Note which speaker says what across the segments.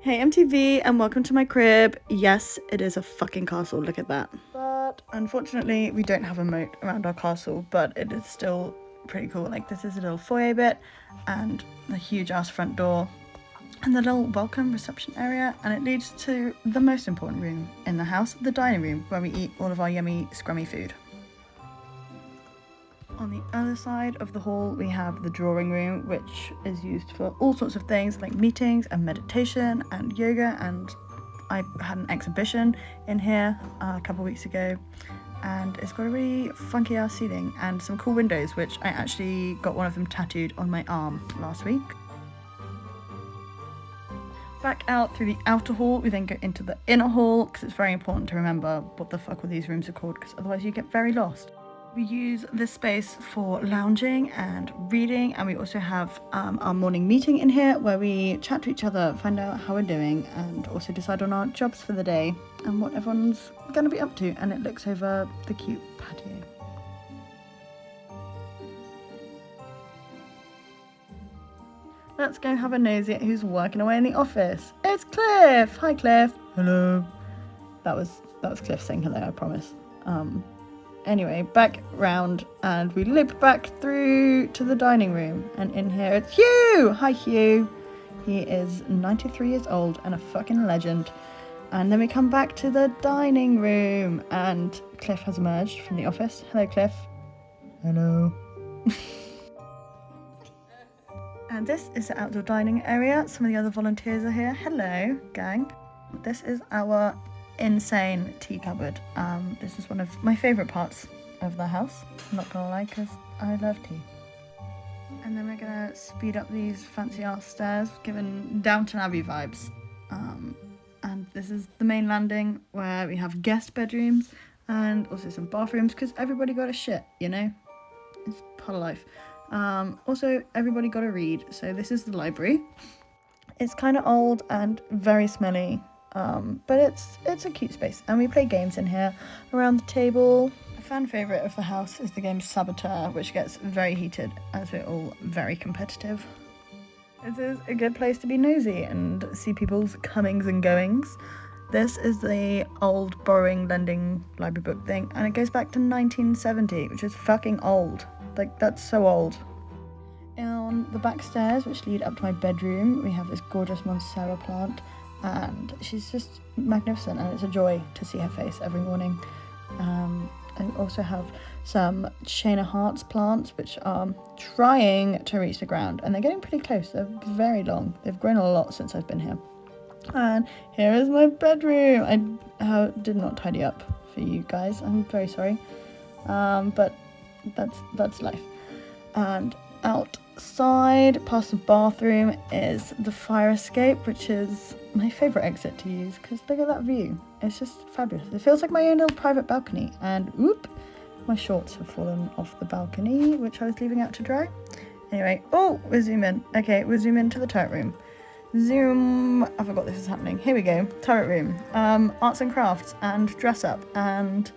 Speaker 1: Hey MTV, and welcome to my crib. Yes, it is a fucking castle, look at that. But unfortunately, we don't have a moat around our castle, but it is still pretty cool. Like, this is a little foyer bit, and the huge ass front door, and the little welcome reception area, and it leads to the most important room in the house, the dining room, where we eat all of our yummy, scrummy food. On the other side of the hall, we have the drawing room, which is used for all sorts of things like meetings and meditation and yoga. And I had an exhibition in here a couple of weeks ago, and it's got a really funky ass ceiling and some cool windows, which I actually got one of them tattooed on my arm last week. Back out through the outer hall, we then go into the inner hall, because it's very important to remember what the fuck all these rooms are called, because otherwise you get very lost. We use this space for lounging and reading, and we also have our morning meeting in here where we chat to each other, find out how we're doing, and also decide on our jobs for the day and what everyone's going to be up to. And it looks over the cute patio. Let's go have a nosy at who's working away in the office. It's Cliff! Hi Cliff! Hello. That was Cliff saying hello, I promise. Anyway, back round, and we loop back through to the dining room, and in here it's Hugh! Hi Hugh! He is 93 years old and a fucking legend. And then we come back to the dining room, and Cliff has emerged from the office. Hello Cliff. Hello. And this is the outdoor dining area. Some of the other volunteers are here. Hello, gang. This is our insane tea cupboard. This is one of my favourite parts of the house, I'm not gonna lie, because I love tea. And then we're gonna speed up these fancy ass stairs, giving Downton Abbey vibes. And this is the main landing where we have guest bedrooms and also some bathrooms, because everybody got a shit, you know? It's part of life. Also, everybody got to read, so this is the library. It's kind of old and very smelly, but it's a cute space, and we play games in here around the table. A fan favourite of the house is the game Saboteur, which gets very heated as we're all very competitive. This is a good place to be nosy and see people's comings and goings. This is the old borrowing lending library book thing, and it goes back to 1970, which is fucking old. Like, that's so old. On the back stairs, which lead up to my bedroom, we have this gorgeous Monstera plant, and she's just magnificent, and it's a joy to see her face every morning. I also have some Chain of Hearts plants, which are trying to reach the ground, and they're getting pretty close. They're very long. They've grown a lot since I've been here. And here is my bedroom. I did not tidy up for you guys. I'm very sorry. But that's life. And outside, past the bathroom, is the fire escape, which is my favourite exit to use, because look at that view. It's just fabulous. It feels like my own little private balcony. And whoop, my shorts have fallen off the balcony, which I was leaving out to dry. Anyway, we're zoom in. Okay, we're zoom into the turret room. Zoom, I forgot this is happening. Here we go, turret room. Arts and crafts and dress up and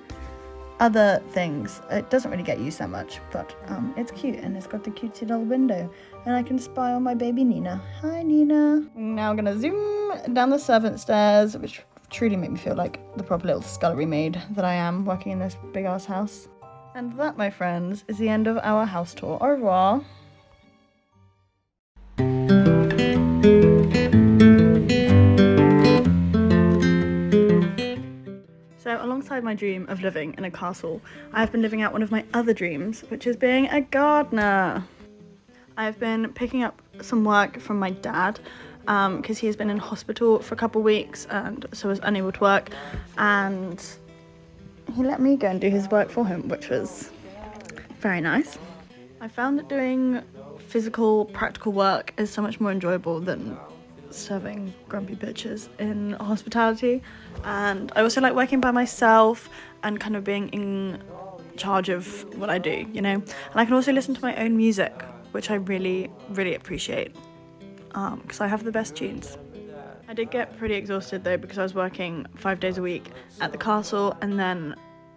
Speaker 1: other things. It doesn't really get used that much, but it's cute, and it's got the cutesy little window, and I can spy on my baby Nina. Hi Nina. Now I'm gonna zoom down the servant stairs, which truly make me feel like the proper little scullery maid that I am working in this big ass house. And that, my friends, is the end of our house tour. Au revoir. So alongside my dream of living in a castle, I have been living out one of my other dreams, which is being a gardener. I've been picking up some work from my dad, because he has been in hospital for a couple of weeks and so was unable to work, and he let me go and do his work for him, which was very nice. I found that doing physical, practical work is so much more enjoyable than serving grumpy bitches in hospitality, and I also like working by myself and kind of being in charge of what I do, you know. And I can also listen to my own music, which I really, really appreciate, because I have the best tunes. I did get pretty exhausted though, because I was working 5 days a week at the castle, and then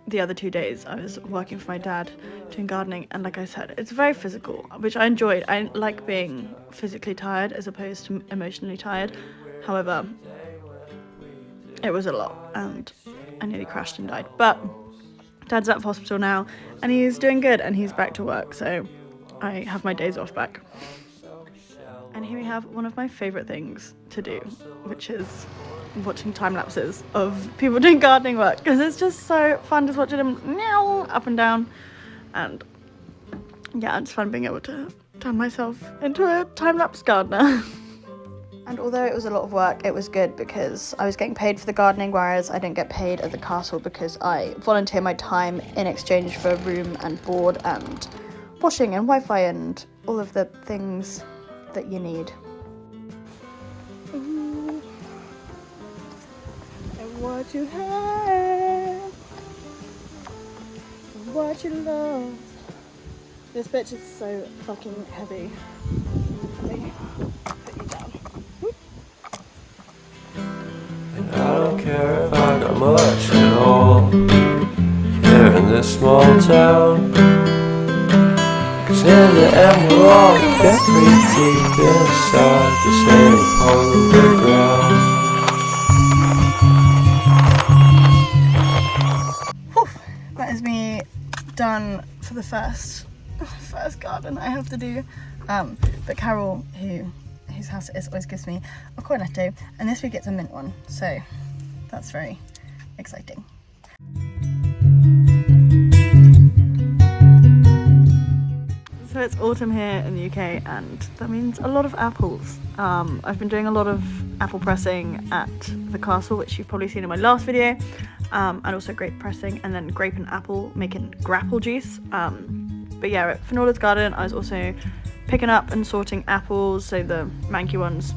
Speaker 1: the other 2 days I was working for my dad doing gardening, and like I said, it's very physical, which I enjoyed. I like being physically tired as opposed to emotionally tired, However, it was a lot and I nearly crashed and died. But Dad's out of hospital now and he's doing good and he's back to work, so I have my days off back. And here we have one of my favourite things to do, which is watching time lapses of people doing gardening work, because it's just so fun just watching them meow up and down. And yeah, it's fun being able to turn myself into a time-lapse gardener. And although it was a lot of work, it was good because I was getting paid for the gardening, whereas I didn't get paid at the castle because I volunteer my time in exchange for room and board and washing and Wi-Fi and all of the things that you need. Ooh. And what you have, and what you love. This bitch is so fucking heavy. Let me put you down.
Speaker 2: And I don't care if I got much at all here in this small town, 'cause in the end we'll all get pretty deep inside the same hole in the ground.
Speaker 1: Whew. That is me done for the first garden I have to do. But Carol, whose house it is, always gives me a cornetto, and this week it's a mint one, so that's very exciting. So it's autumn here in the UK and that means a lot of apples. I've been doing a lot of apple pressing at the castle, which you've probably seen in my last video, and also grape pressing, and then grape and apple making grapple juice. But yeah, at Fenola's garden I was also picking up and sorting apples, so the manky ones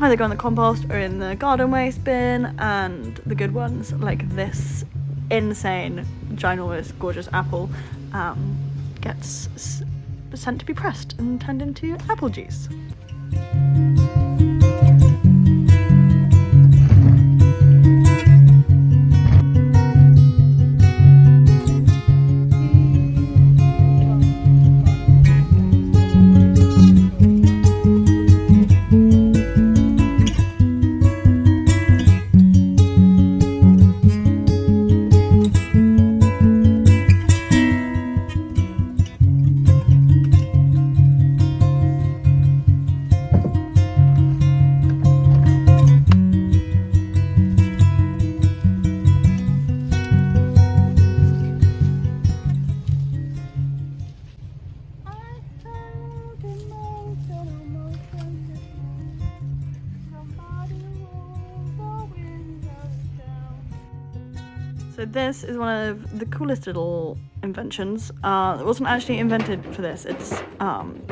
Speaker 1: either go in the compost or in the garden waste bin, and the good ones like this insane ginormous gorgeous apple gets sent to be pressed and turned into apple juice. So this is one of the coolest little inventions. It wasn't actually invented for this. It's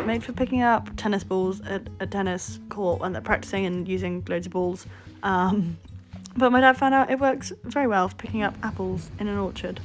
Speaker 1: made for picking up tennis balls at a tennis court when they're practicing and using loads of balls. But my dad found out it works very well for picking up apples in an orchard.